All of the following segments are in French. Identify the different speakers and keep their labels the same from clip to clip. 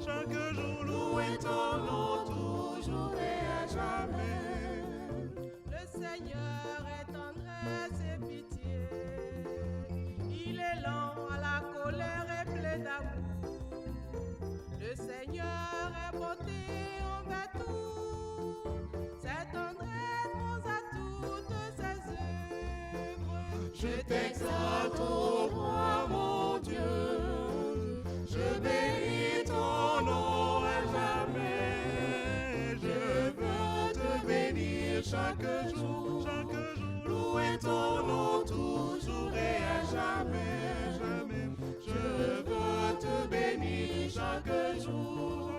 Speaker 1: chaque jour, louez ton nom toujours et à jamais.
Speaker 2: Le Seigneur est tendresse et pitié. Il est lent à la colère et plein d'amour. Le Seigneur est bonté envers tout. Sa tendresse pense à toutes ses œuvres.
Speaker 1: Je t'exalte, ô roi mon Dieu. Je bénis ton nom à jamais. Je veux te bénir chaque jour, louer ton nom toujours et à jamais. Je veux te bénir chaque jour,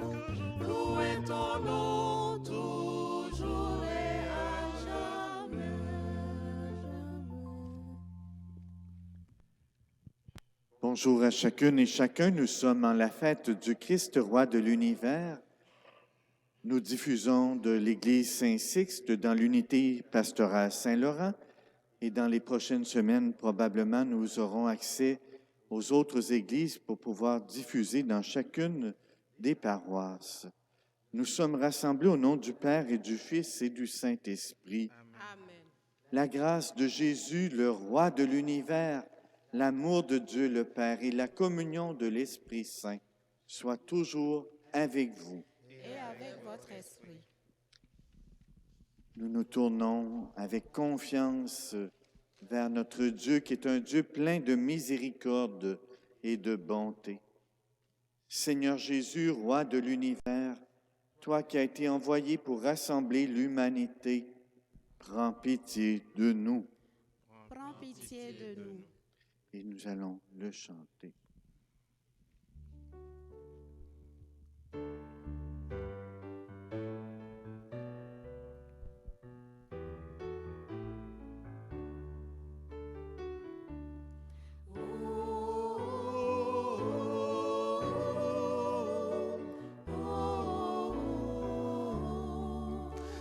Speaker 1: louer ton nom toujours et à jamais.
Speaker 3: Bonjour à chacune et chacun, nous sommes en la fête du Christ roi de l'univers. Nous diffusons de l'église Saint-Sixte dans l'unité pastorale Saint-Laurent et dans les prochaines semaines, probablement, nous aurons accès aux autres églises pour pouvoir diffuser dans chacune des paroisses. Nous sommes rassemblés au nom du Père et du Fils et du Saint-Esprit.
Speaker 2: Amen.
Speaker 3: La grâce de Jésus, le roi de l'univers, l'amour de Dieu le Père et la communion de l'Esprit Saint soient toujours avec vous.
Speaker 2: Et avec votre esprit.
Speaker 3: Nous nous tournons avec confiance vers notre Dieu qui est un Dieu plein de miséricorde et de bonté. Seigneur Jésus, roi de l'univers, toi qui as été envoyé pour rassembler l'humanité, prends pitié de nous.
Speaker 2: Prends pitié de nous.
Speaker 3: Et nous allons le chanter.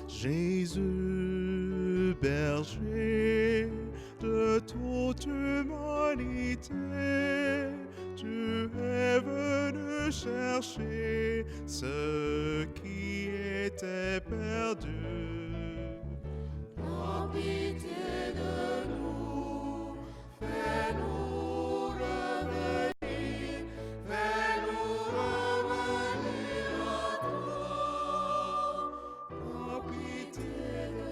Speaker 1: Jésus, berger de toute humanité, tu es venu chercher ceux qui étaient perdus. Prends pitié de nous, fais-nous revenir, fais-nous revenir à toi. Prends pitié de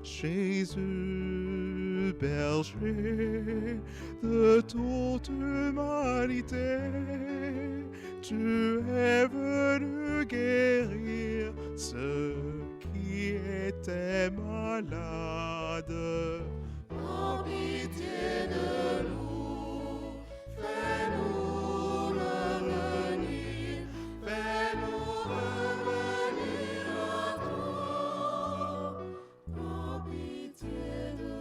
Speaker 1: Jésus, berger de toute humanité, tu es venu guérir ceux qui étaient malades. Prends pitié de nous, fais-nous revenir, fais-nous revenir à toi. Prends pitié de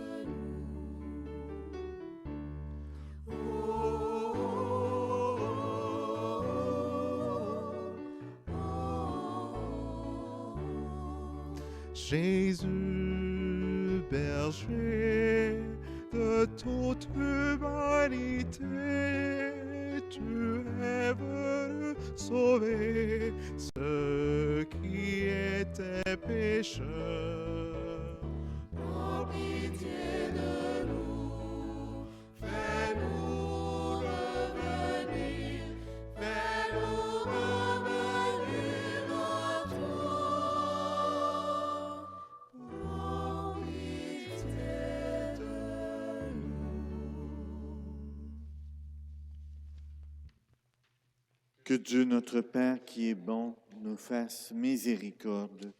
Speaker 1: Jésus, berger de toute humanité, tu es venu sauver ceux qui étaient pécheurs. Prends pitié de nous, fais-nous revenir, fais-nous revenir à toi. Prends pitié de nous.
Speaker 3: Que Dieu notre Père qui est bon nous fasse miséricorde,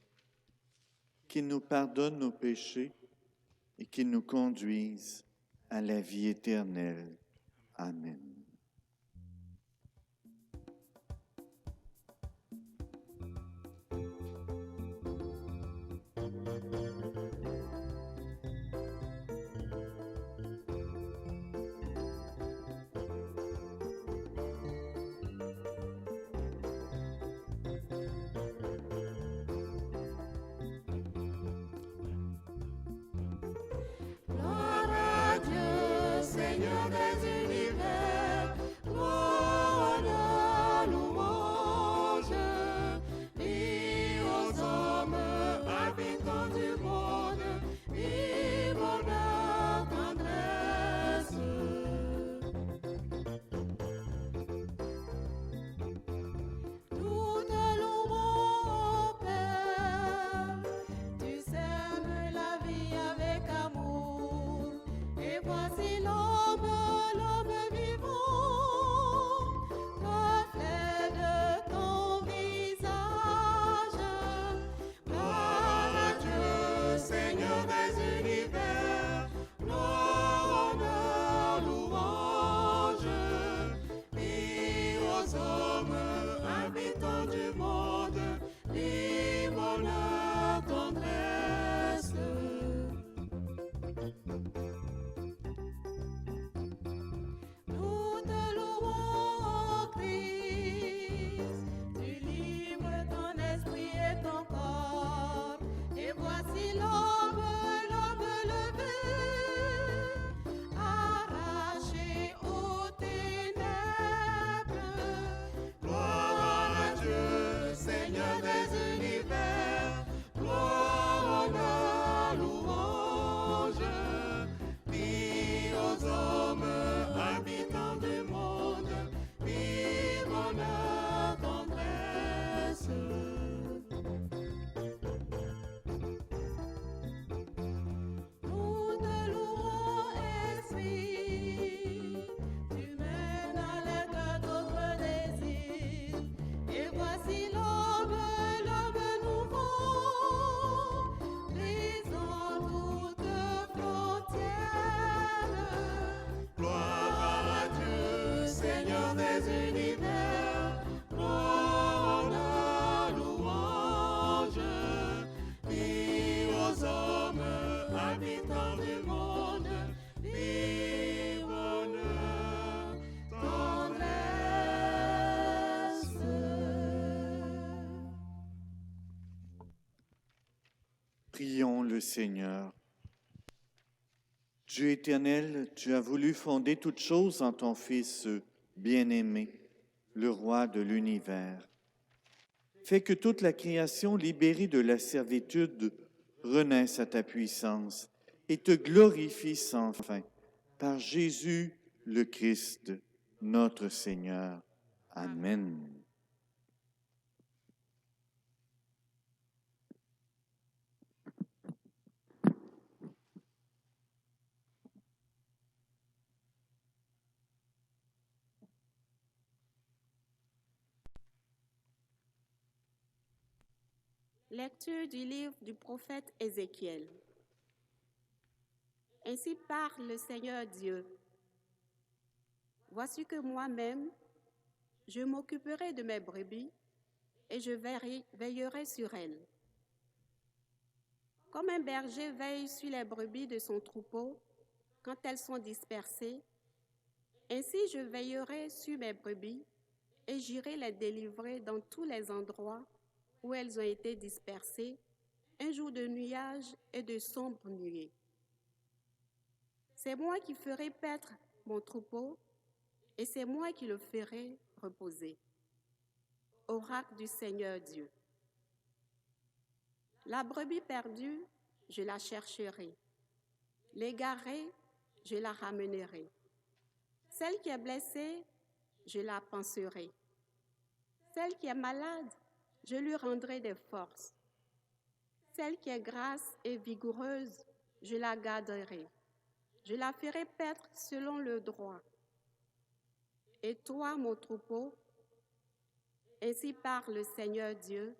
Speaker 3: qu'il nous pardonne nos péchés et qu'il nous conduise à la vie éternelle. Amen. Prions le Seigneur. Dieu éternel, tu as voulu fonder toutes choses en ton Fils bien-aimé, le roi de l'univers. Fais que toute la création libérée de la servitude renaisse à ta puissance et te glorifie sans fin. Par Jésus le Christ, notre Seigneur. Amen.
Speaker 4: Lecture du livre du prophète Ézéchiel. Ainsi parle le Seigneur Dieu. Voici que moi-même, je m'occuperai de mes brebis et je veillerai sur elles. Comme un berger veille sur les brebis de son troupeau quand elles sont dispersées, ainsi je veillerai sur mes brebis et j'irai les délivrer dans tous les endroits où elles ont été dispersées, un jour de nuages et de sombres nuées. C'est moi qui ferai paître mon troupeau, et c'est moi qui le ferai reposer. Oracle du Seigneur Dieu. La brebis perdue, je la chercherai. L'égarée, je la ramènerai. Celle qui est blessée, je la panserai. Celle qui est malade, je lui rendrai des forces. Celle qui est grasse et vigoureuse, je la garderai. Je la ferai paître selon le droit. Et toi, mon troupeau, ainsi parle le Seigneur Dieu,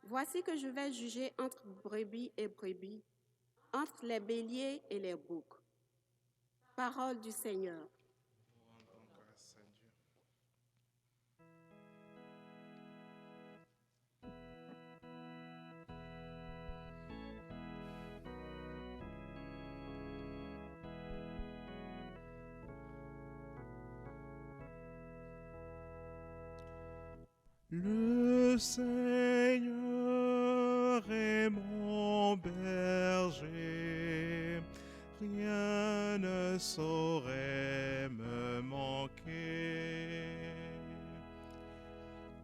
Speaker 4: voici que je vais juger entre brebis et brebis, entre les béliers et les boucs. Parole du Seigneur.
Speaker 1: Le Seigneur est mon berger, rien ne saurait me manquer.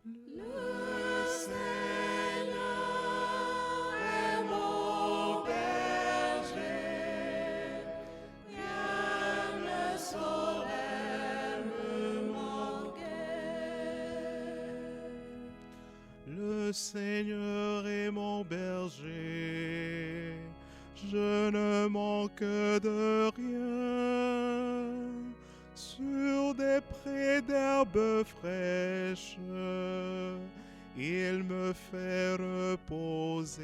Speaker 1: Le Seigneur est mon berger, rien ne saurait me manquer. Le Seigneur est mon berger, je ne manque de rien. Sur des prés d'herbes fraîches, il me fait reposer.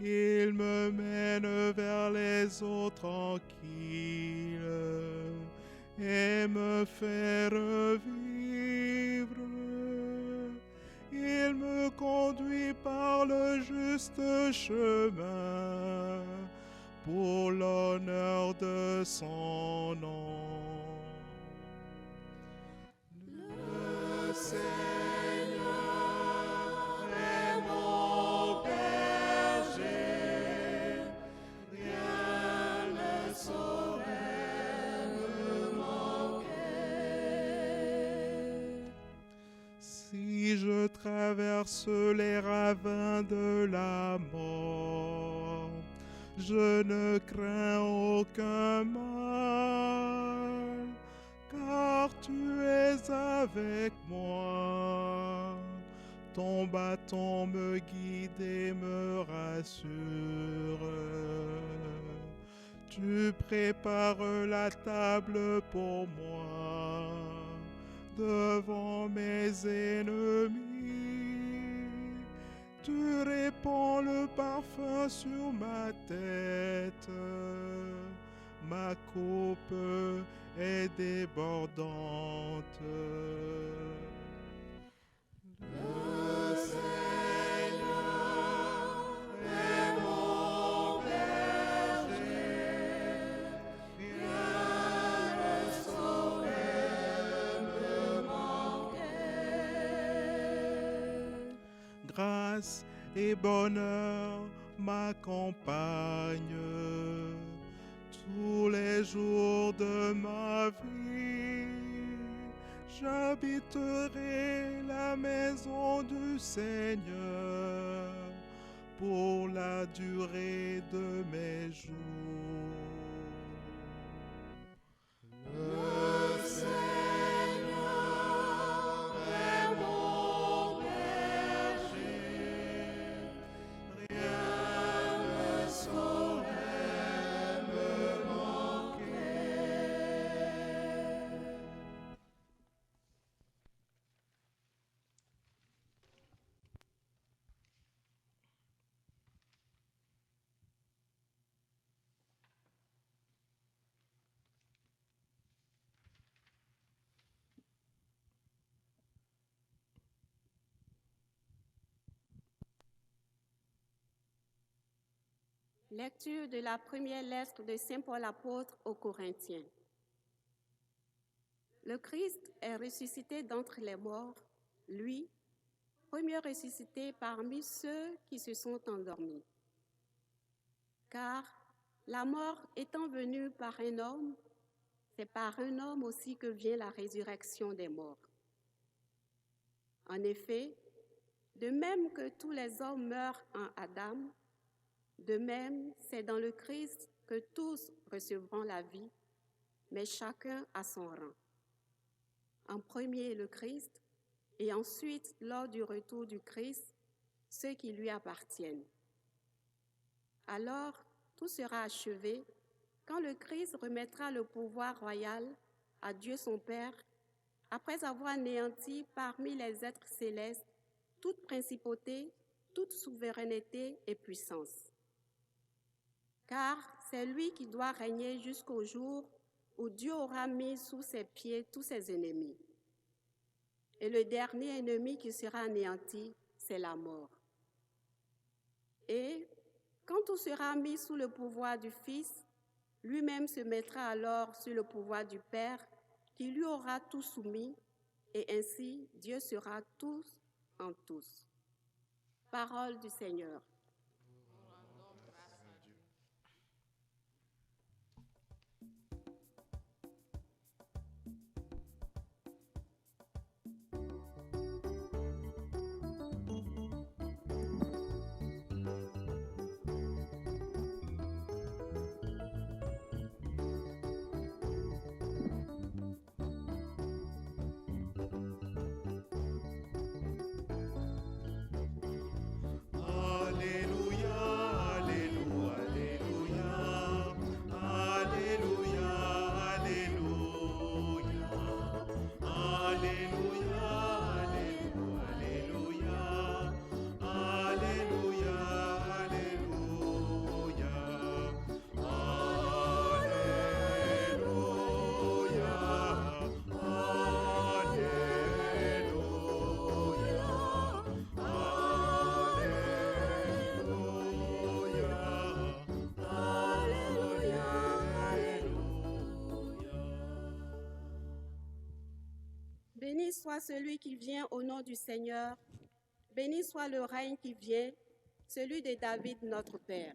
Speaker 1: Il me mène vers les eaux tranquilles et me fait revivre. Il me conduit par le juste chemin pour l'honneur de son nom. Le Seigneur est mon berger, rien ne saurait me manquer. Si je traverse les ravins de la mort, je ne crains aucun mal, car tu es avec moi. Ton bâton me guide et me rassure. Tu prépares la table pour moi devant mes ennemis. Tu répands le parfum sur ma tête. Ma coupe est débordante. Le Seigneur est mon berger, rien ne saurait me manquer. Grâce et bonheur m'accompagne tous les jours de ma vie. J'habiterai la maison du Seigneur pour la durée de mes jours. Le Seigneur est mon berger, rien ne saurait me manquer.
Speaker 4: Lecture de la première lettre de Saint Paul apôtre aux Corinthiens. Le Christ est ressuscité d'entre les morts, lui, premier ressuscité parmi ceux qui se sont endormis. Car la mort étant venue par un homme, c'est par un homme aussi que vient la résurrection des morts. En effet, de même que tous les hommes meurent en Adam, de même, c'est dans le Christ que tous recevront la vie, mais chacun à son rang. En premier le Christ, et ensuite, lors du retour du Christ, ceux qui lui appartiennent. Alors, tout sera achevé quand le Christ remettra le pouvoir royal à Dieu son Père, après avoir anéanti parmi les êtres célestes toute principauté, toute souveraineté et puissance. Car c'est lui qui doit régner jusqu'au jour où Dieu aura mis sous ses pieds tous ses ennemis. Et le dernier ennemi qui sera anéanti, c'est la mort. Et quand tout sera mis sous le pouvoir du Fils, lui-même se mettra alors sur le pouvoir du Père, qui lui aura tout soumis, et ainsi Dieu sera tous en tous. Parole du Seigneur. Béni soit celui qui vient au nom du Seigneur. Béni soit le règne qui vient, celui de David notre Père.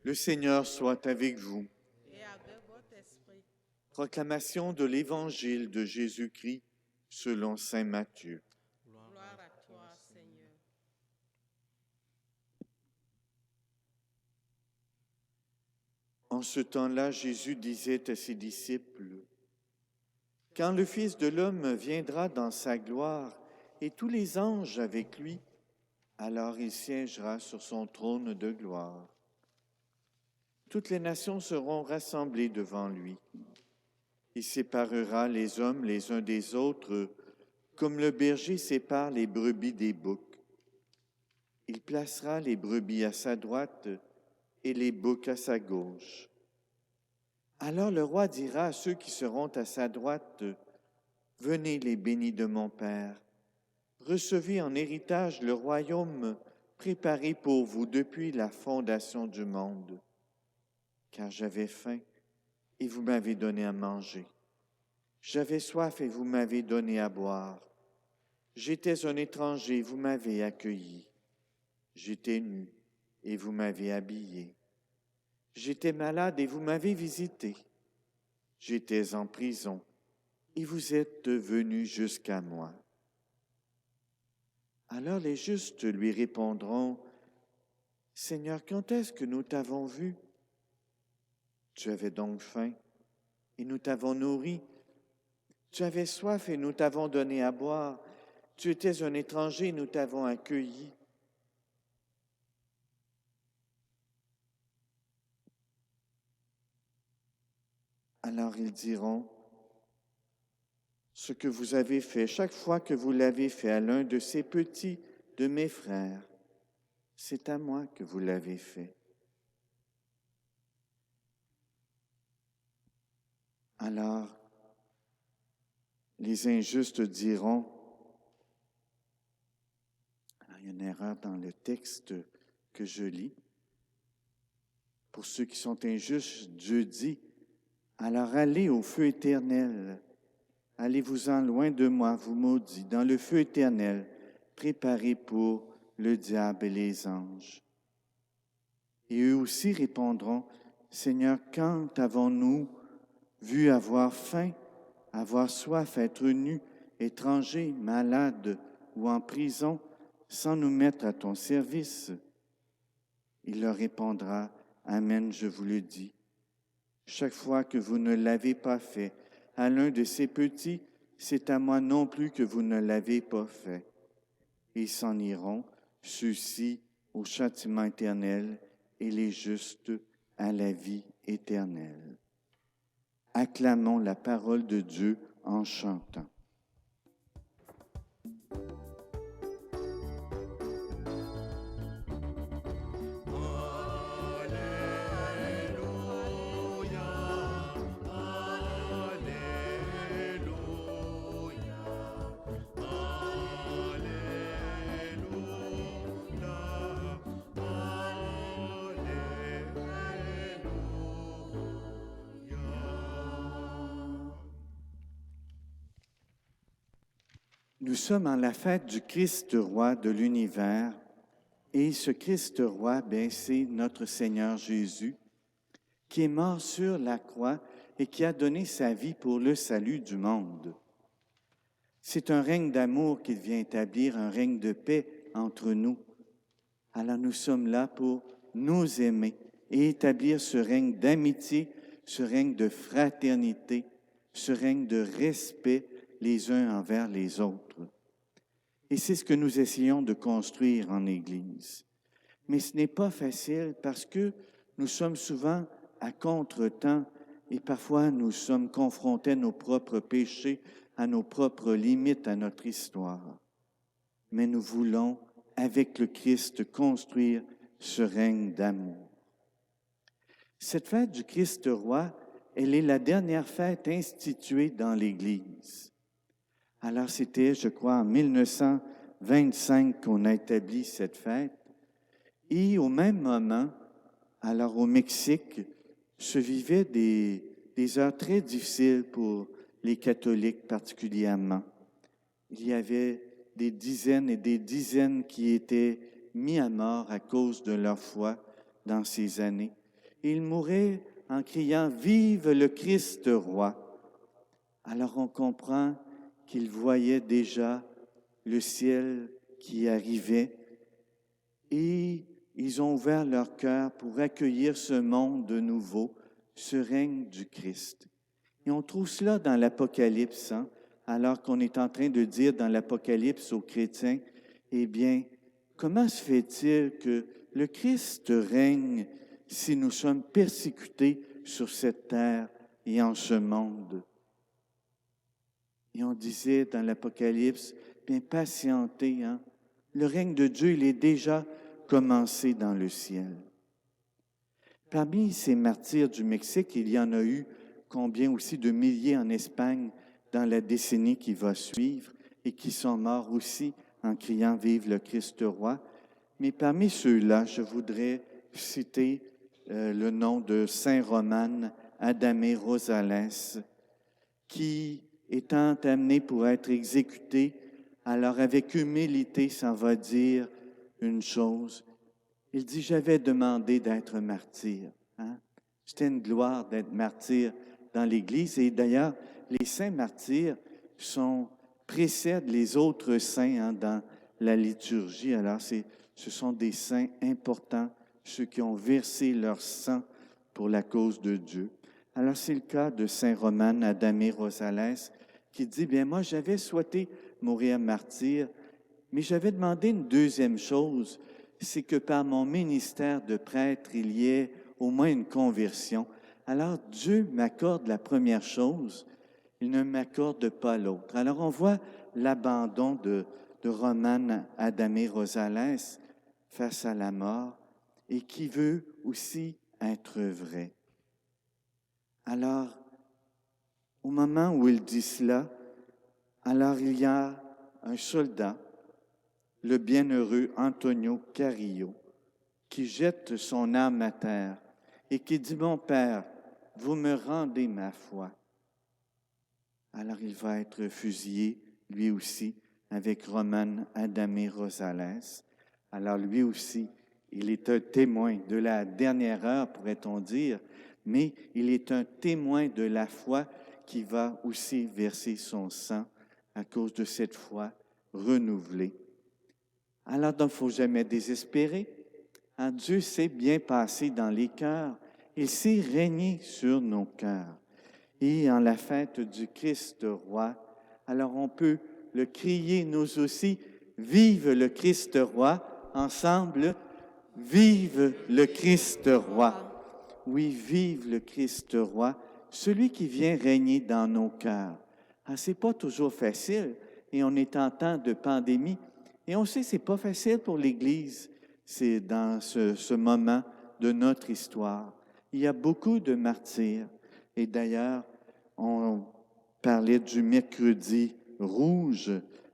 Speaker 3: Le Seigneur soit avec vous.
Speaker 2: Et avec votre esprit.
Speaker 3: Proclamation de l'Évangile de Jésus-Christ selon saint Matthieu.
Speaker 2: Gloire à toi, Seigneur.
Speaker 3: En ce temps-là, Jésus disait à ses disciples, « Quand le Fils de l'homme viendra dans sa gloire et tous les anges avec lui, alors il siégera sur son trône de gloire. Toutes les nations seront rassemblées devant lui. Il séparera les hommes les uns des autres, comme le berger sépare les brebis des boucs. Il placera les brebis à sa droite et les boucs à sa gauche. Alors le roi dira à ceux qui seront à sa droite, « Venez les bénis de mon Père, recevez en héritage le royaume préparé pour vous depuis la fondation du monde. Car j'avais faim et vous m'avez donné à manger. J'avais soif et vous m'avez donné à boire. J'étais un étranger, vous m'avez accueilli. J'étais nu et vous m'avez habillé. J'étais malade et vous m'avez visité. J'étais en prison et vous êtes venus jusqu'à moi. » Alors les justes lui répondront, « Seigneur, quand est-ce que nous t'avons vu? Tu avais donc faim et nous t'avons nourri. Tu avais soif et nous t'avons donné à boire. Tu étais un étranger et nous t'avons accueilli. » Alors ils diront, « Ce que vous avez fait, chaque fois que vous l'avez fait à l'un de ces petits de mes frères, c'est à moi que vous l'avez fait. » Alors, les injustes diront, alors il y a une erreur dans le texte que je lis. Pour ceux qui sont injustes, Dieu dit, « Alors allez au feu éternel, allez-vous-en loin de moi, vous maudits, dans le feu éternel, préparé pour le diable et les anges. » Et eux aussi répondront, « Seigneur, quand avons-nous vu avoir faim, avoir soif, être nus, étrangers, malades ou en prison, sans nous mettre à ton service? » Il leur répondra, « Amen, je vous le dis. Chaque fois que vous ne l'avez pas fait à l'un de ces petits, c'est à moi non plus que vous ne l'avez pas fait. » Ils s'en iront, ceux-ci au châtiment éternel et les justes à la vie éternelle. Acclamons la parole de Dieu en chantant. Nous sommes en la fête du Christ roi de l'univers et ce Christ roi, c'est notre Seigneur Jésus qui est mort sur la croix et qui a donné sa vie pour le salut du monde. C'est un règne d'amour qu'il vient établir, un règne de paix entre nous. Alors nous sommes là pour nous aimer et établir ce règne d'amitié, ce règne de fraternité, ce règne de respect les uns envers les autres. Et c'est ce que nous essayons de construire en Église. Mais ce n'est pas facile parce que nous sommes souvent à contre-temps et parfois nous sommes confrontés à nos propres péchés, à nos propres limites, à notre histoire. Mais nous voulons, avec le Christ, construire ce règne d'amour. Cette fête du Christ roi, elle est la dernière fête instituée dans l'Église. Alors c'était, je crois, en 1925 qu'on a établi cette fête. Et au même moment, alors au Mexique, se vivaient des heures très difficiles pour les catholiques particulièrement. Il y avait des dizaines et des dizaines qui étaient mis à mort à cause de leur foi dans ces années. Et ils mouraient en criant « Vive le Christ roi !» Alors on comprend qu'ils voyaient déjà le ciel qui arrivait et ils ont ouvert leur cœur pour accueillir ce monde de nouveau, ce règne du Christ. Et on trouve cela dans l'Apocalypse, alors qu'on est en train de dire dans l'Apocalypse aux chrétiens, eh bien, comment se fait-il que le Christ règne si nous sommes persécutés sur cette terre et en ce monde? Et on disait dans l'Apocalypse, bien patientez, Le règne de Dieu, il est déjà commencé dans le ciel. Parmi ces martyrs du Mexique, il y en a eu combien aussi de milliers en Espagne dans la décennie qui va suivre et qui sont morts aussi en criant « Vive le Christ roi ». Mais parmi ceux-là, je voudrais citer le nom de Saint Romane Adamé Rosales, qui, étant amené pour être exécuté, alors avec humilité s'en va dire une chose. Il dit « J'avais demandé d'être martyr. » C'était une gloire d'être martyr dans l'Église. Et d'ailleurs, les saints martyrs précèdent les autres saints dans la liturgie. Alors, ce sont des saints importants, ceux qui ont versé leur sang pour la cause de Dieu. Alors, c'est le cas de Saint Romane Adamé Rosales qui dit, bien, moi, j'avais souhaité mourir martyr, mais j'avais demandé une deuxième chose, c'est que par mon ministère de prêtre, il y ait au moins une conversion. Alors, Dieu m'accorde la première chose, il ne m'accorde pas l'autre. Alors, on voit l'abandon de Romane Adamé Rosales face à la mort et qui veut aussi être vrai. Alors, au moment où il dit cela, alors il y a un soldat, le bienheureux Antonio Carrillo, qui jette son âme à terre et qui dit « Mon Père, vous me rendez ma foi. » Alors il va être fusillé, lui aussi, avec Romane Adamé Rosales. Alors lui aussi, il est un témoin de la dernière heure, pourrait-on dire, mais il est un témoin de la foi qui va aussi verser son sang à cause de cette foi renouvelée. Alors, donc, il ne faut jamais désespérer. Dieu sait bien passer dans les cœurs. Il sait régner sur nos cœurs. Et en la fête du Christ roi, alors on peut le crier nous aussi, « Vive le Christ roi » ensemble, « Vive le Christ roi ». Oui, vive le Christ roi, celui qui vient régner dans nos cœurs. Ce n'est pas toujours facile et on est en temps de pandémie. Et on sait que ce n'est pas facile pour l'Église. C'est dans ce moment de notre histoire. Il y a beaucoup de martyrs. Et d'ailleurs, on parlait du mercredi rouge,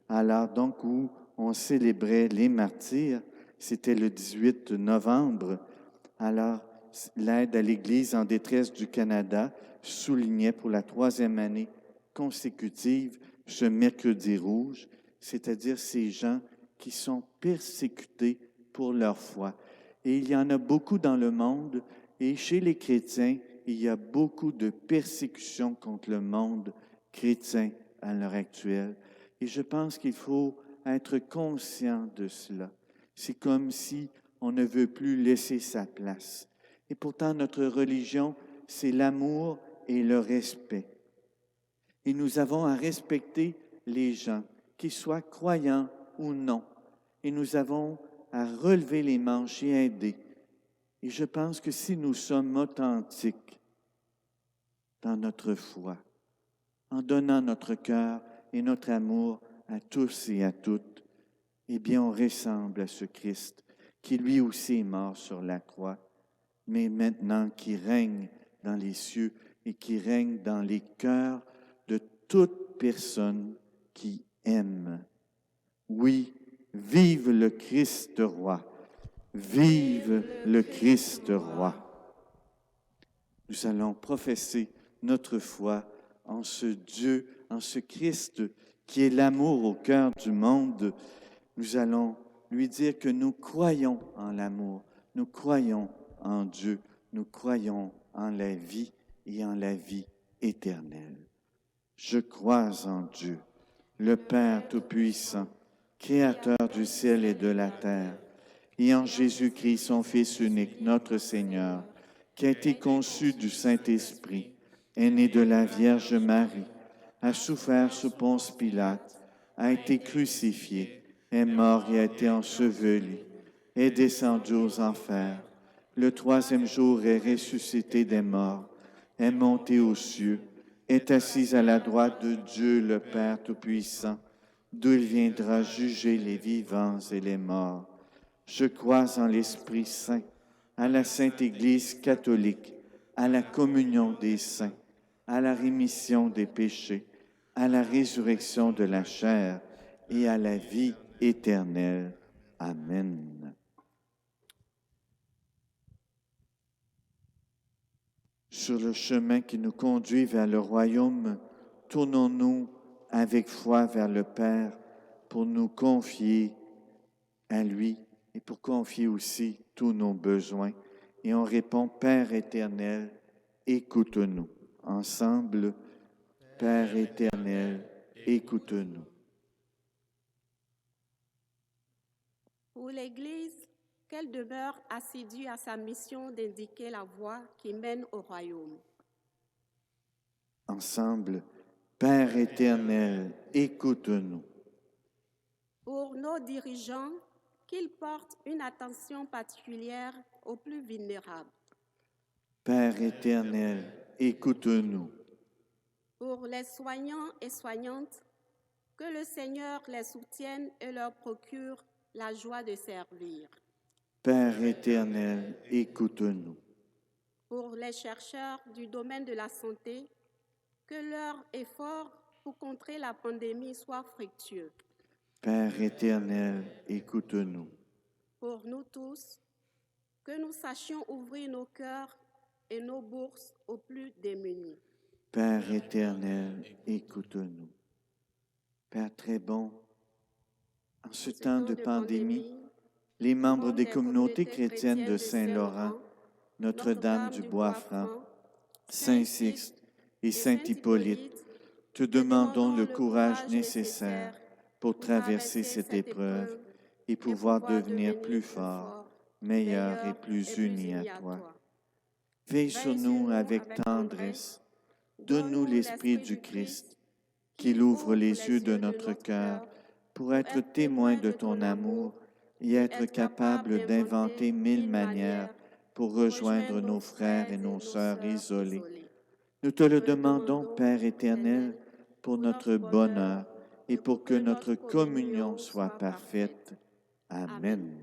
Speaker 3: alors donc où on célébrait les martyrs. C'était le 18 novembre. Alors, l'aide à l'Église en détresse du Canada soulignait pour la 3e année consécutive ce mercredi rouge, c'est-à-dire ces gens qui sont persécutés pour leur foi. Et il y en a beaucoup dans le monde, et chez les chrétiens, il y a beaucoup de persécutions contre le monde chrétien à l'heure actuelle. Et je pense qu'il faut être conscient de cela. C'est comme si on ne veut plus laisser sa place. Et pourtant, notre religion, c'est l'amour et le respect. Et nous avons à respecter les gens, qu'ils soient croyants ou non. Et nous avons à relever les manches et aider. Et je pense que si nous sommes authentiques dans notre foi, en donnant notre cœur et notre amour à tous et à toutes, eh bien, on ressemble à ce Christ qui lui aussi est mort sur la croix, mais maintenant qui règne dans les cieux et qui règne dans les cœurs de toute personne qui aime. Oui, vive le Christ roi! Vive le Christ roi! Nous allons professer notre foi en ce Dieu, en ce Christ qui est l'amour au cœur du monde. Nous allons lui dire que nous croyons en l'amour, nous croyons en Dieu, nous croyons en la vie et en la vie éternelle. Je crois en Dieu, le Père Tout-Puissant, Créateur du ciel et de la terre, et en Jésus-Christ, son Fils unique, notre Seigneur, qui a été conçu du Saint-Esprit, est né de la Vierge Marie, a souffert sous Ponce Pilate, a été crucifié, est mort et a été enseveli, est descendu aux enfers. Le 3e jour est ressuscité des morts, est monté aux cieux, est assis à la droite de Dieu le Père Tout-Puissant, d'où il viendra juger les vivants et les morts. Je crois en l'Esprit Saint, à la Sainte Église catholique, à la communion des saints, à la rémission des péchés, à la résurrection de la chair et à la vie éternelle. Amen. Sur le chemin qui nous conduit vers le royaume, tournons-nous avec foi vers le Père pour nous confier à lui et pour confier aussi tous nos besoins. Et on répond, Père éternel, écoute-nous. Ensemble, Père éternel, écoute-nous.
Speaker 4: Pour l'Église, qu'elle demeure assidue à sa mission d'indiquer la voie qui mène au royaume.
Speaker 3: Ensemble, Père éternel, écoute-nous.
Speaker 4: Pour nos dirigeants, qu'ils portent une attention particulière aux plus vulnérables.
Speaker 3: Père éternel, écoute-nous.
Speaker 4: Pour les soignants et soignantes, que le Seigneur les soutienne et leur procure la joie de servir.
Speaker 3: Père éternel, écoute-nous.
Speaker 4: Pour les chercheurs du domaine de la santé, que leur effort pour contrer la pandémie soit fructueux.
Speaker 3: Père éternel, écoute-nous.
Speaker 4: Pour nous tous, que nous sachions ouvrir nos cœurs et nos bourses aux plus démunis.
Speaker 3: Père éternel, écoute-nous. Père très bon, en ce temps de pandémie, les membres des communautés chrétiennes de Saint-Laurent, Notre-Dame du Bois-Franc, Saint-Sixte et Saint-Hippolyte, te demandons le courage nécessaire pour traverser cette épreuve et pouvoir devenir plus forts, meilleurs et plus unis à toi. Veille sur nous avec tendresse. Donne-nous l'Esprit du Christ, qu'il ouvre les yeux de notre cœur pour être témoins de ton amour et être capable d'inventer 1000 manières pour rejoindre nos frères et nos sœurs isolés. Nous te le demandons, Père éternel, pour notre bonheur et pour que notre communion soit parfaite. Amen.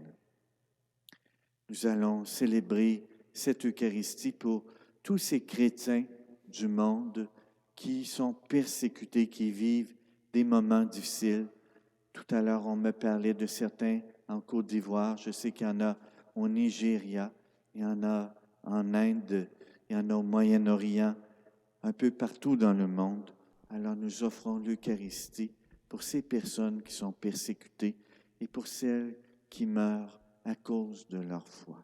Speaker 3: Nous allons célébrer cette Eucharistie pour tous ces chrétiens du monde qui sont persécutés, qui vivent des moments difficiles. Tout à l'heure, on me parlait de certains en Côte d'Ivoire. Je sais qu'il y en a au Nigeria, il y en a en Inde, il y en a au Moyen-Orient, un peu partout dans le monde. Alors nous offrons l'Eucharistie pour ces personnes qui sont persécutées et pour celles qui meurent à cause de leur foi.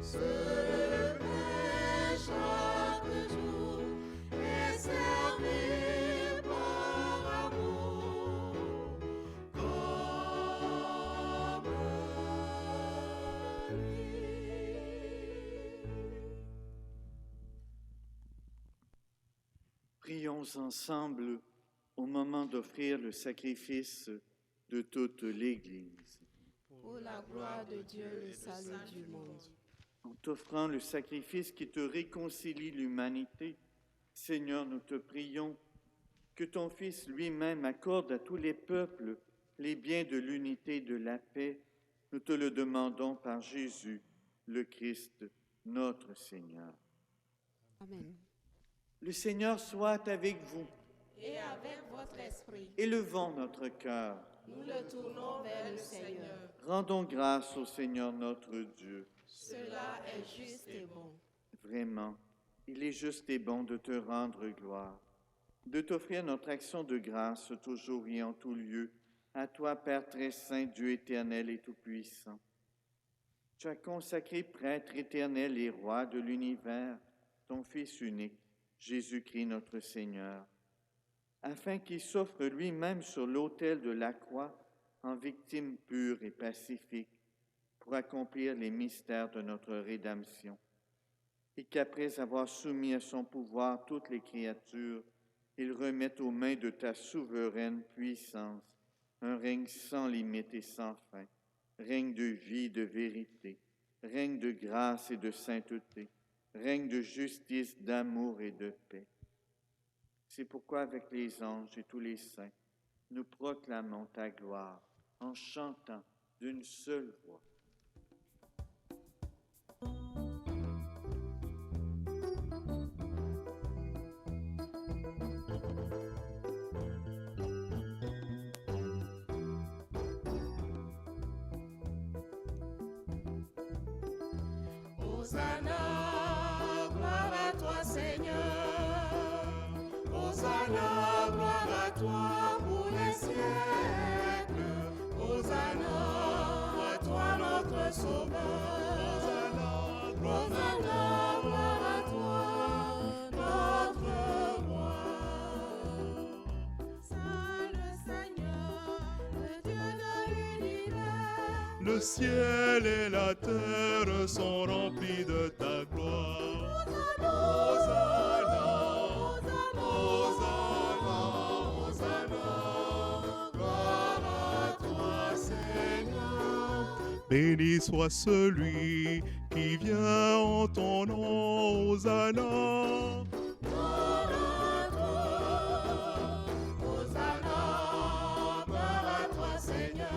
Speaker 2: se lever chaque jour et servir par amour comme lui.
Speaker 3: Prions ensemble au moment d'offrir le sacrifice de toute l'Église.
Speaker 2: Pour la gloire de Dieu, le salut du monde.
Speaker 3: En t'offrant le sacrifice qui te réconcilie l'humanité, Seigneur, nous te prions que ton Fils lui-même accorde à tous les peuples les biens de l'unité et de la paix. Nous te le demandons par Jésus, le Christ, notre Seigneur.
Speaker 4: Amen.
Speaker 3: Le Seigneur soit avec vous.
Speaker 2: Et avec votre esprit,
Speaker 3: Élevons notre cœur.
Speaker 2: nous le tournons vers le Seigneur.
Speaker 3: Rendons grâce au Seigneur notre Dieu.
Speaker 2: Cela est juste et bon.
Speaker 3: Vraiment, il est juste et bon de te rendre gloire, de t'offrir notre action de grâce toujours et en tout lieu, à toi, Père très saint, Dieu éternel et tout-puissant. Tu as consacré prêtre éternel et roi de l'univers, ton Fils unique, Jésus-Christ notre Seigneur, afin qu'il s'offre lui-même sur l'autel de la croix en victime pure et pacifique pour accomplir les mystères de notre rédemption, et qu'après avoir soumis à son pouvoir toutes les créatures, il remette aux mains de ta souveraine puissance un règne sans limite et sans fin, règne de vie et de vérité, règne de grâce et de sainteté, règne de justice, d'amour et de paix. C'est pourquoi avec les anges et tous les saints, nous proclamons ta gloire en chantant d'une seule voix.
Speaker 2: Hosanna, gloire à toi Seigneur. Hosanna, gloire à toi pour les siècles. Hosanna, à toi notre Sauveur. Hosanna, gloire à toi, notre roi. Saint le Seigneur, le Dieu de l'univers.
Speaker 1: Le ciel et la terre sont remplis de ta gloire.
Speaker 2: Hosanna, Hosanna, Hosanna, gloire à toi Seigneur.
Speaker 1: Béni soit celui qui vient en ton nom, Hosanna.
Speaker 2: Gloire à toi, Hosanna, gloire à toi Seigneur.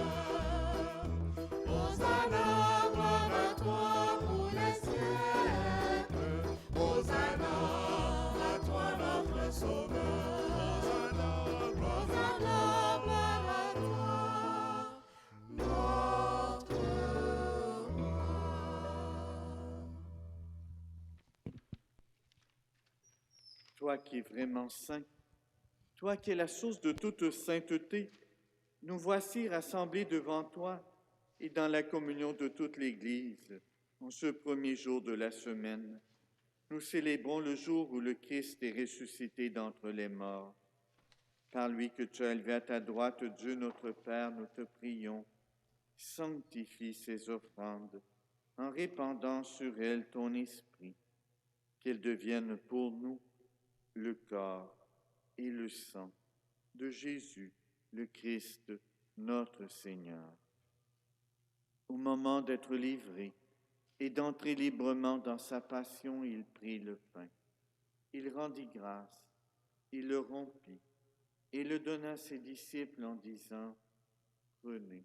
Speaker 2: Hosanna, gloire à toi pour les siècles. Hosanna, à toi notre Sauveur. Hosanna, gloire à toi, notre roi.
Speaker 3: Toi qui es vraiment saint, toi qui es la source de toute sainteté, nous voici rassemblés devant toi et dans la communion de toute l'Église, en ce premier jour de la semaine. Nous célébrons le jour où le Christ est ressuscité d'entre les morts. Par lui que tu as élevé à ta droite, Dieu notre Père, nous te prions, sanctifie ces offrandes en répandant sur elles ton esprit, qu'elles deviennent pour nous le corps et le sang de Jésus, le Christ, notre Seigneur. Au moment d'être livré et d'entrer librement dans sa passion, il prit le pain. Il rendit grâce, il le rompit et le donna à ses disciples en disant, « Prenez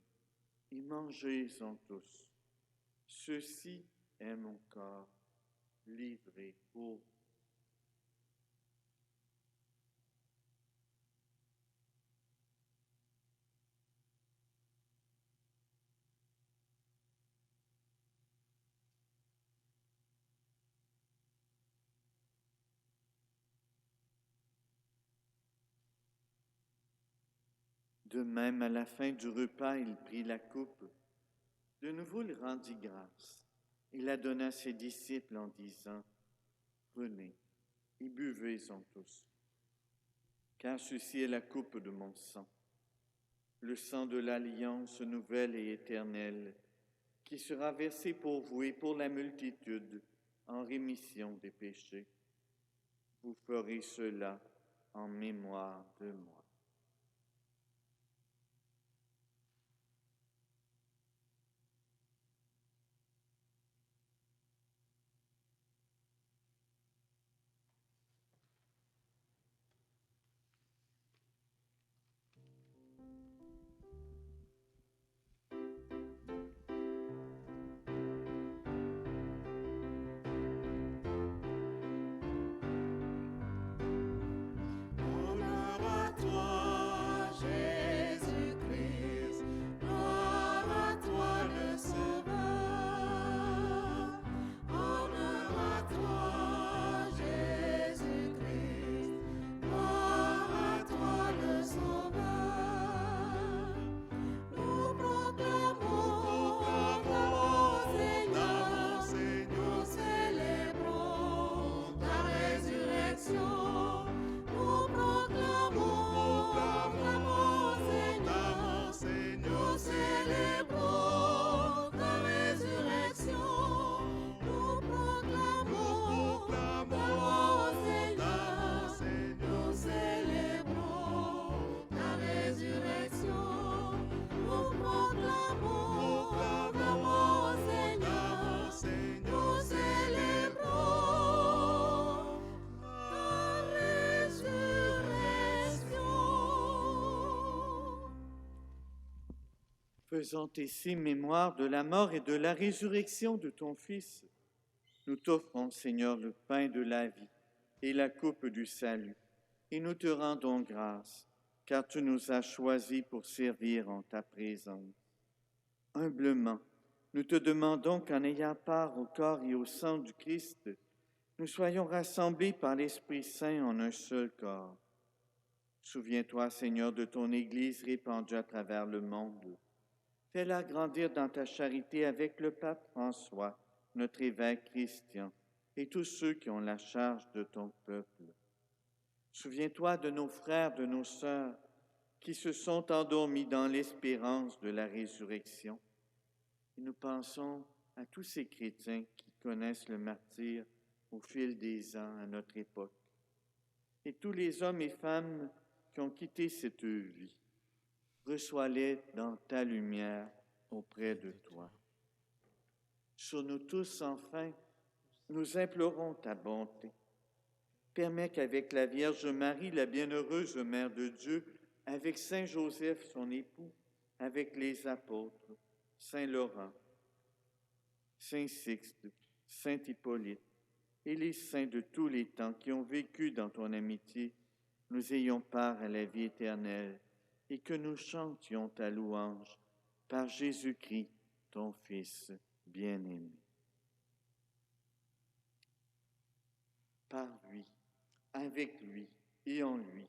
Speaker 3: et mangez-en tous. Ceci est mon corps livré pour vous. » De même, à la fin du repas, il prit la coupe. De nouveau, il rendit grâce Il la donna à ses disciples en disant, « Prenez et buvez-en tous, car ceci est la coupe de mon sang, le sang de l'alliance nouvelle et éternelle, qui sera versé pour vous et pour la multitude en rémission des péchés. Vous ferez cela en mémoire de moi. »
Speaker 2: Honneur à toi, Jésus-Christ, gloire à toi le Sauveur. Honneur à toi, Jésus-Christ, gloire à toi le Sauveur. Nous proclamons ta Seigneur, nous célébrons ta résurrection. Nous proclamons ta Seigneur, nous célébrons ta résurrection. Nous proclamons ta Seigneur, nous célébrons ta résurrection. Nous proclamons ta Seigneur, nous célébrons ta résurrection.
Speaker 3: Faisant ici mémoire de la mort et de la résurrection de ton Fils, nous t'offrons, Seigneur, le pain de la vie et la coupe du salut, et nous te rendons grâce, car tu nous as choisis pour servir en ta présence. Humblement, nous te demandons qu'en ayant part au corps et au sang du Christ, nous soyons rassemblés par l'Esprit Saint en un seul corps. Souviens-toi, Seigneur, de ton Église répandue à travers le monde. Fais-la grandir dans ta charité avec le pape François, notre évêque Christian, et tous ceux qui ont la charge de ton peuple. Souviens-toi de nos frères, de nos sœurs, qui se sont endormis dans l'espérance de la résurrection. Et nous pensons à tous ces chrétiens qui connaissent le martyre au fil des ans à notre époque, et tous les hommes et femmes qui ont quitté cette vie. Reçois-les dans ta lumière auprès de toi. Sur nous tous, enfin, nous implorons ta bonté. Permets qu'avec la Vierge Marie, la bienheureuse Mère de Dieu, avec Saint Joseph, son époux, avec les apôtres, Saint Laurent, Saint Sixte, Saint Hippolyte et les saints de tous les temps qui ont vécu dans ton amitié, nous ayons part à la vie éternelle et que nous chantions ta louange par Jésus-Christ, ton Fils bien-aimé. Par lui, avec lui et en lui,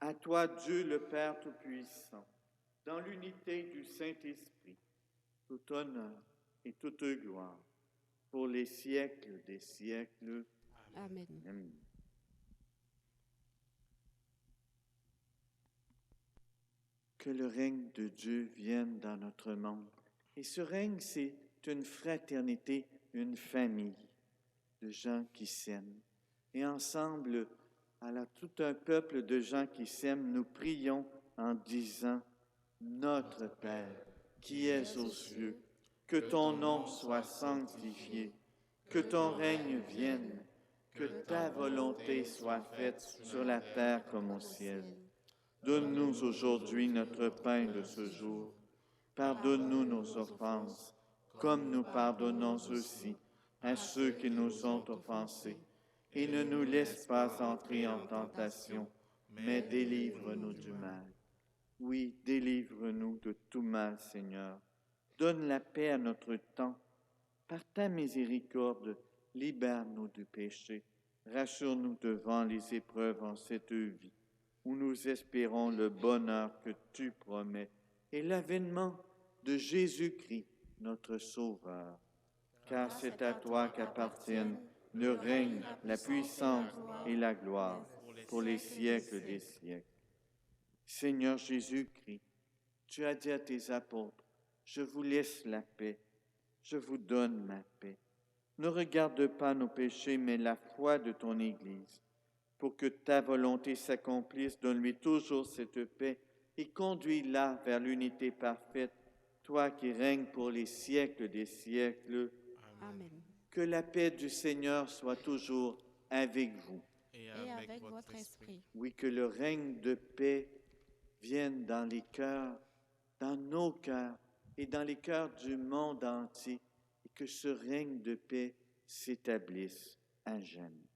Speaker 3: à toi Dieu le Père Tout-Puissant, dans l'unité du Saint-Esprit, tout honneur et toute gloire, pour les siècles des siècles.
Speaker 5: Amen.
Speaker 3: Amen. Que le règne de Dieu vienne dans notre monde. Et ce règne, c'est une fraternité, une famille de gens qui s'aiment. Et ensemble, tout un peuple de gens qui s'aiment, nous prions en disant « Notre Père, qui es aux cieux, que ton nom soit sanctifié, que ton règne vienne, que ta volonté soit faite sur la terre comme au ciel. Donne-nous aujourd'hui notre pain de ce jour. Pardonne-nous nos offenses, comme nous pardonnons aussi à ceux qui nous ont offensés. Et ne nous laisse pas entrer en tentation, mais délivre-nous du mal. Oui, délivre-nous de tout mal, Seigneur. Donne la paix à notre temps. Par ta miséricorde, libère-nous du péché. Rassure-nous devant les épreuves en cette vie, où nous espérons le bonheur que tu promets et l'avènement de Jésus-Christ, notre Sauveur. car c'est à toi qu'appartiennent le règne, la puissance et la gloire pour les siècles des siècles. Seigneur Jésus-Christ, tu as dit à tes apôtres, je vous laisse la paix, je vous donne ma paix. Ne regarde pas nos péchés, mais la foi de ton Église. Pour que ta volonté s'accomplisse, donne-lui toujours cette paix et conduis-la vers l'unité parfaite, toi qui règnes pour les siècles des siècles.
Speaker 5: Amen.
Speaker 3: Que la paix du Seigneur soit toujours avec vous.
Speaker 5: Et avec votre esprit.
Speaker 3: Oui, que le règne de paix vienne dans les cœurs, dans nos cœurs et dans les cœurs du monde entier, et que ce règne de paix s'établisse à jamais.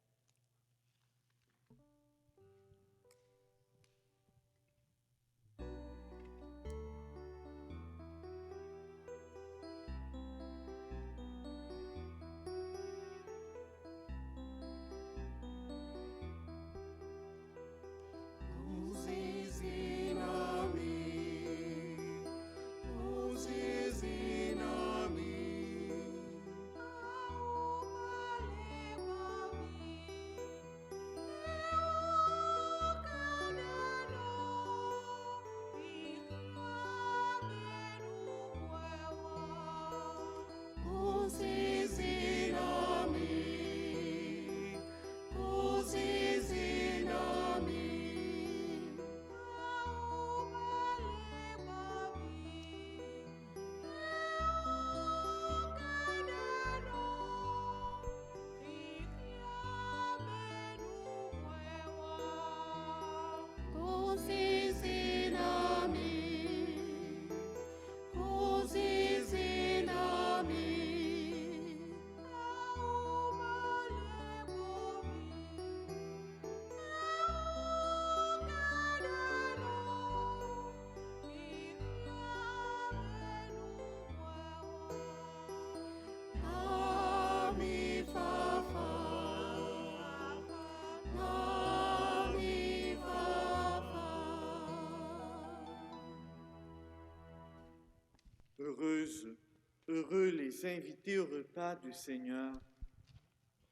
Speaker 3: Heureux les invités au repas du Seigneur.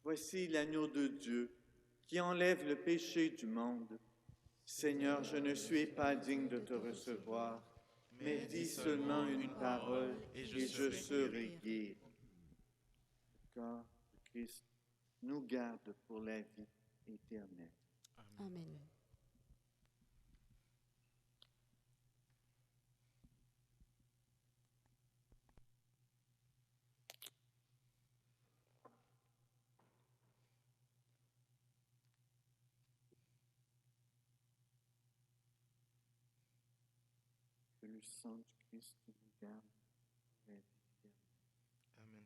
Speaker 3: Voici l'agneau de Dieu qui enlève le péché du monde. Seigneur, je ne suis pas digne de te recevoir, mais dis seulement une parole et je serai guéri. Le corps de Christ nous garde pour la vie éternelle.
Speaker 5: Amen.
Speaker 3: Que le sang du Christ nous garde pour la vie éternelle.
Speaker 1: Amen.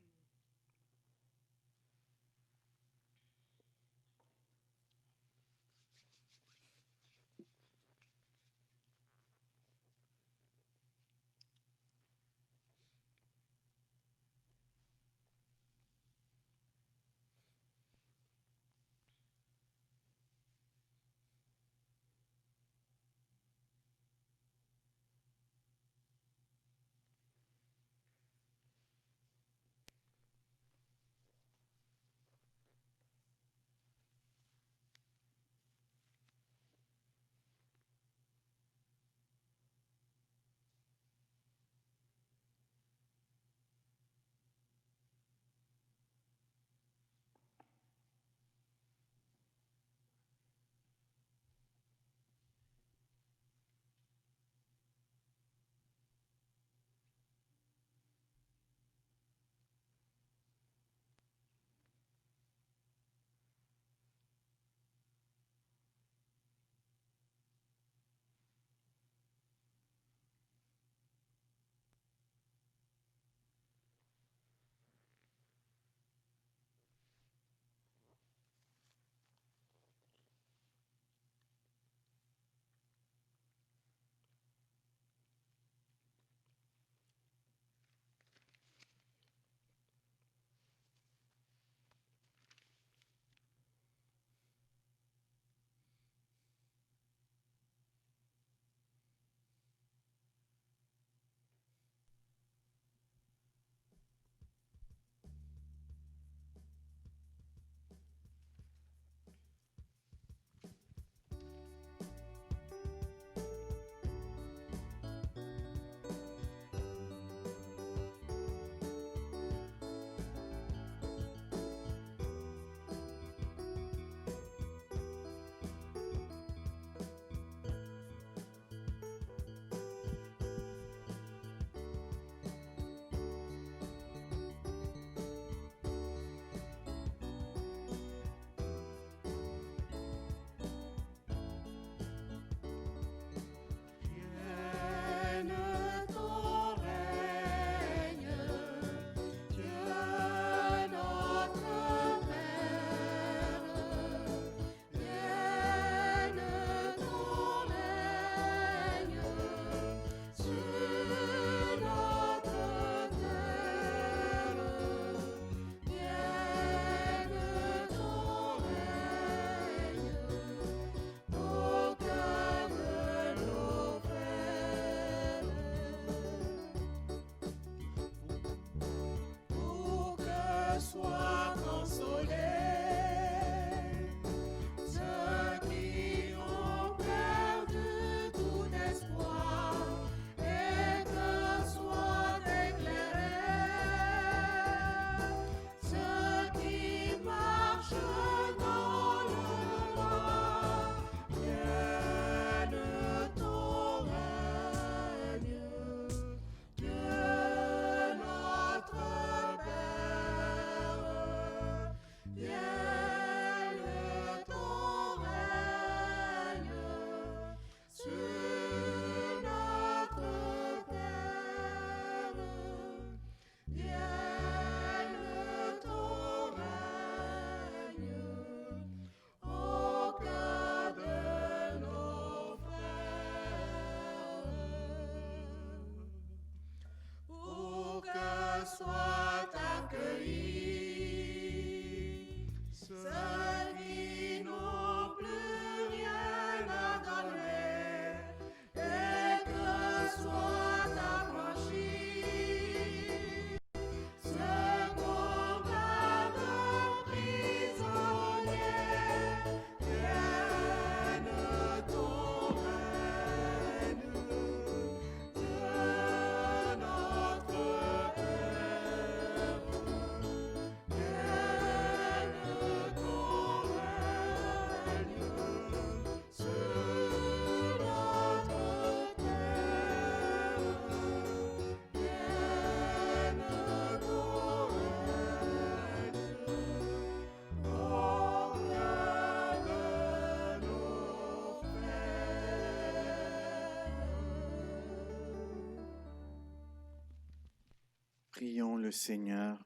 Speaker 3: Prions le Seigneur.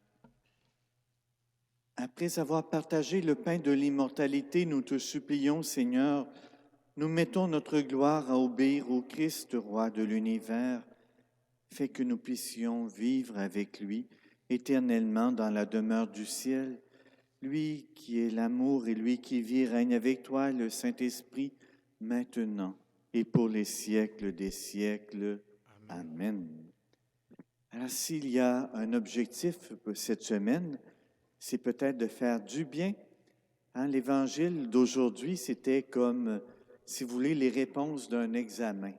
Speaker 3: Après avoir partagé le pain de l'immortalité, nous te supplions, Seigneur, nous mettons notre gloire à obéir au Christ, roi de l'univers. Fais que nous puissions vivre avec lui éternellement dans la demeure du ciel. Lui qui est l'amour et lui qui vit règne avec toi, le Saint-Esprit, maintenant et pour les siècles des siècles. Amen. Alors, s'il y a un objectif pour cette semaine, c'est peut-être de faire du bien. L'évangile d'aujourd'hui, c'était comme, si vous voulez, les réponses d'un examen.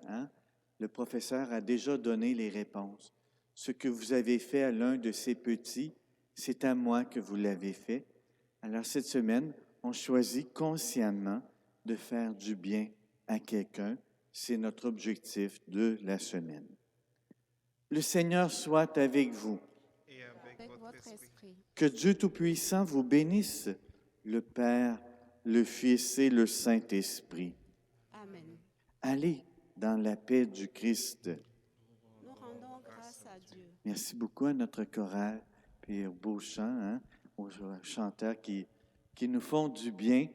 Speaker 3: Le professeur a déjà donné les réponses. Ce que vous avez fait à l'un de ces petits, c'est à moi que vous l'avez fait. Alors, cette semaine, on choisit consciemment de faire du bien à quelqu'un. C'est notre objectif de la semaine. Le Seigneur soit avec vous.
Speaker 1: Et
Speaker 5: Avec votre esprit.
Speaker 3: Que Dieu Tout-Puissant vous bénisse, le Père, le Fils et le Saint-Esprit.
Speaker 5: Amen.
Speaker 3: Allez dans la paix du Christ.
Speaker 5: Nous rendons grâce à Dieu.
Speaker 3: Merci beaucoup à notre chorale et aux beaux chants, aux chanteurs qui nous font du bien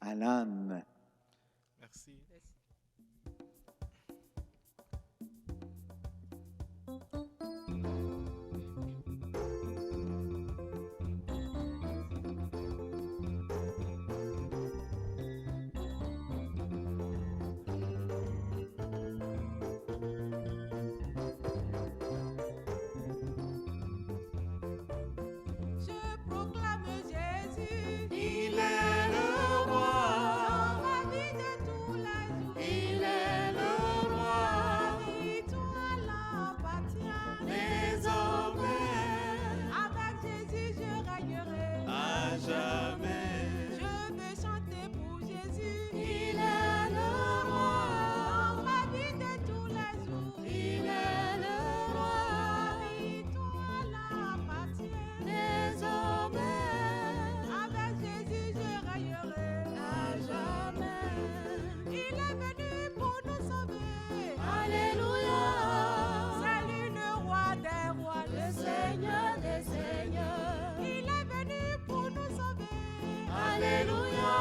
Speaker 3: à l'âme.
Speaker 1: Merci.
Speaker 2: Je proclame Jésus.
Speaker 1: Il est le roi.
Speaker 2: Dans ma vie de tous les jours.
Speaker 1: Il est le roi.
Speaker 2: La victoire l'appartient.
Speaker 1: Désormais,
Speaker 2: Avec Jésus, je régnerai.
Speaker 1: à jamais.
Speaker 2: Je veux chanter pour Jésus.
Speaker 1: Il est le roi.
Speaker 2: Dans ma vie de tous les jours.
Speaker 1: Il est le roi.
Speaker 2: La victoire l'appartient.
Speaker 1: Désormais,
Speaker 2: Avec Jésus, je régnerai.
Speaker 1: à jamais.
Speaker 2: Il est venu pour nous sauver.
Speaker 1: Alléluia.
Speaker 2: C'est lui le roi des rois, le Seigneur des seigneurs. Il est venu pour nous sauver.
Speaker 1: Alléluia.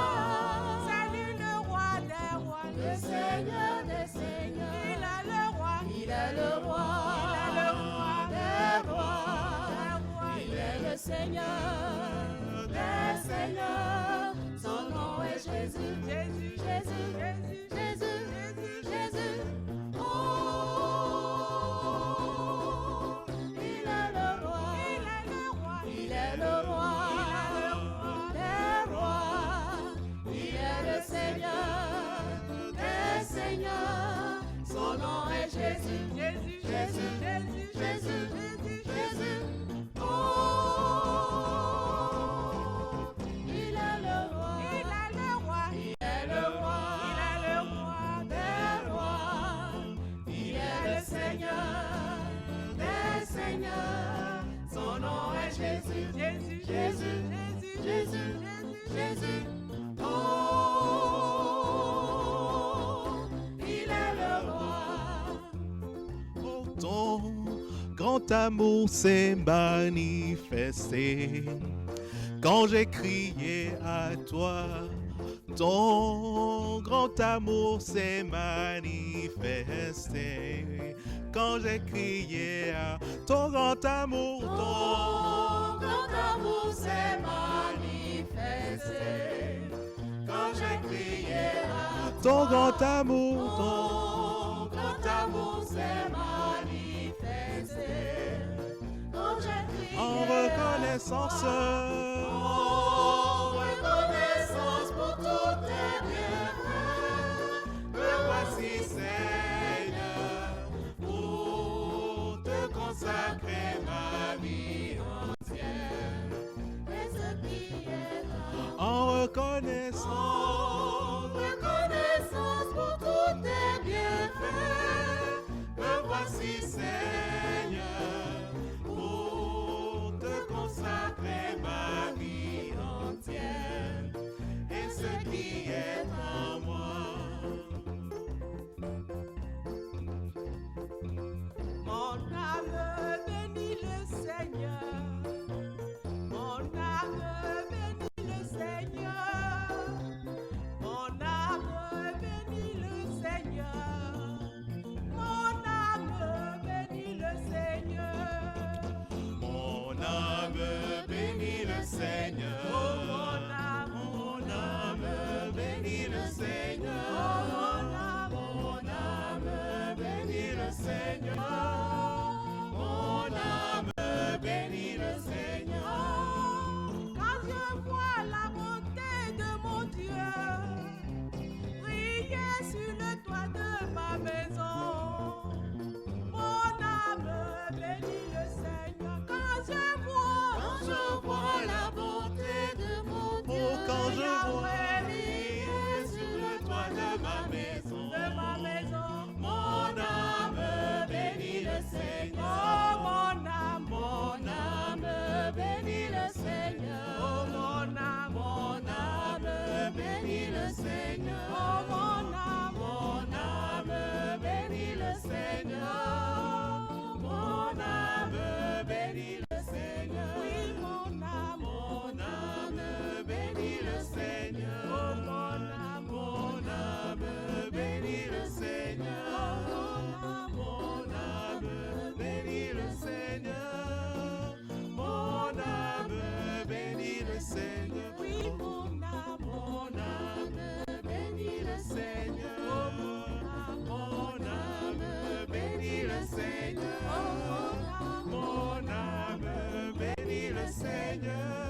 Speaker 2: C'est lui le roi des rois, le Seigneur des seigneurs. Il est le roi.
Speaker 1: Il est le roi.
Speaker 2: Il est le roi
Speaker 1: des rois.
Speaker 2: des rois.
Speaker 1: Il est le Seigneur des seigneurs. Son nom est Jésus.
Speaker 2: Jésus,
Speaker 1: Jésus,
Speaker 2: Jésus,
Speaker 1: Jésus,
Speaker 2: Jésus,
Speaker 1: Jésus. Oh, il est le roi.
Speaker 2: Il est le roi.
Speaker 1: Il est le roi des rois. Il est le Seigneur des seigneurs. Son nom est Jésus.
Speaker 2: Jésus,
Speaker 1: Jésus,
Speaker 2: Jésus,
Speaker 1: Jésus,
Speaker 2: Jésus,
Speaker 1: Jésus. Oh, il est le roi.
Speaker 2: Il est le roi.
Speaker 1: Il est le roi.
Speaker 2: Il est le roi
Speaker 1: des rois. Il est le Seigneur des seigneurs. Son nom est Jésus.
Speaker 2: Jésus,
Speaker 1: Jésus,
Speaker 2: Jésus,
Speaker 1: Jésus,
Speaker 2: Jésus,
Speaker 1: Jésus. Oh, il est le roi.
Speaker 6: Oh, ton grand amour s'est manifesté quand j'ai crié à toi. Ton grand amour s'est manifesté quand j'ai crié à ton grand amour.
Speaker 1: Ton grand amour s'est manifesté quand j'ai crié à
Speaker 6: Ton grand amour,
Speaker 1: ton grand amour s'est manifesté quand j'ai crié
Speaker 6: en reconnaissance.
Speaker 1: en reconnaissance pour tous tes bienfaits. Me voici Seigneur pour te consacrer ma vie entière. Et ce qui est
Speaker 6: En reconnaissance.
Speaker 1: en reconnaissance pour tous tes bienfaits. Me voici Seigneur pour te consacrer ma vie entière. le Seigneur. Oh, mon âme bénit le Seigneur. Mon âme bénit le Seigneur. Oui, mon âme bénit le Seigneur. Oh, mon âme bénit le Seigneur. Mon âme bénit le Seigneur. Mon âme bénit le Seigneur. Oui, mon âme bénit le Seigneur. Mon âme bénit le Seigneur. Mon âme bénit le Seigneur.